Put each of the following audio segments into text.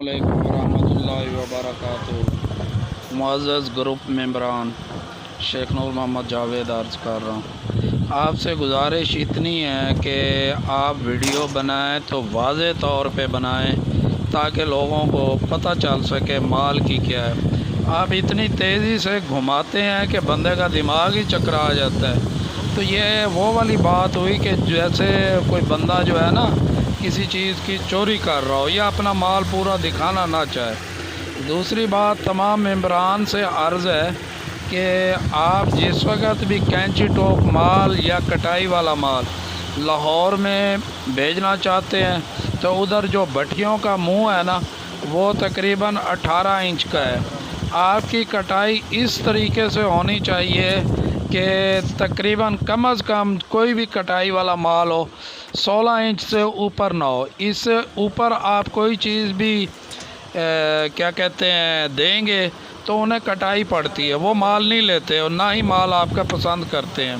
علیکم ورحمۃ اللہ وبرکاتہ۔ معزز گروپ ممبران، شیخ نور محمد جاوید عرض کر رہا ہوں۔ آپ سے گزارش اتنی ہے کہ آپ ویڈیو بنائیں تو واضح طور پہ بنائیں تاکہ لوگوں کو پتہ چل سکے مال کی کیا ہے۔ آپ اتنی تیزی سے گھماتے ہیں کہ بندے کا دماغ ہی چکرا جاتا ہے۔ تو یہ وہ والی بات ہوئی کہ جیسے کوئی بندہ جو ہے نا کسی چیز کی چوری کر رہا ہو یا اپنا مال پورا دکھانا نہ چاہے۔ دوسری بات تمام ممبران سے عرض ہے کہ آپ جس وقت بھی کینچی ٹوک مال یا کٹائی والا مال لاہور میں بھیجنا چاہتے ہیں تو ادھر جو بھٹیوں کا منہ ہے نا وہ تقریباً 18 انچ کا ہے۔ آپ کی کٹائی اس طریقے سے ہونی چاہیے کہ تقریباً کم از کم کوئی بھی کٹائی والا مال ہو 16 انچ سے اوپر نہ ہو۔ اس سے اوپر آپ کوئی چیز بھی کیا کہتے ہیں دیں گے تو انہیں کٹائی پڑتی ہے، وہ مال نہیں لیتے اور نہ ہی مال آپ کا پسند کرتے ہیں۔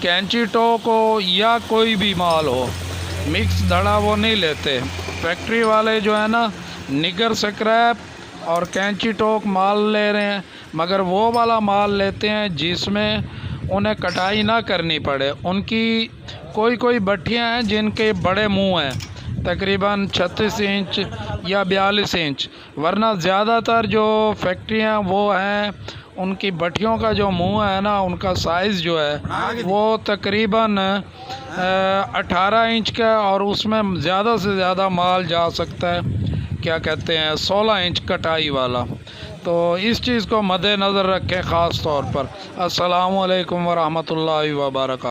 کینچی ٹوک ہو یا کوئی بھی مال ہو مکس دھڑا وہ نہیں لیتے۔ فیکٹری والے جو ہے نا نگر سکریپ اور کینچی ٹوک مال لے رہے ہیں، مگر وہ والا مال لیتے ہیں جس میں انہیں کٹائی نہ کرنی پڑے۔ ان کی کوئی بھٹیاں ہیں جن کے بڑے منہ ہیں تقریباً 36 انچ یا 42 انچ، ورنہ زیادہ تر جو فیکٹریاں وہ ہیں ان کی بھٹیوں کا جو منہ ہے نا ان کا سائز جو ہے وہ تقریباً 18 انچ کا، اور اس میں زیادہ سے زیادہ مال جا سکتا ہے کیا کہتے ہیں 16 انچ کٹائی والا۔ تو اس چیز کو مد نظر رکھیں خاص طور پر۔ السلام علیکم ورحمۃ اللہ وبرکاتہ۔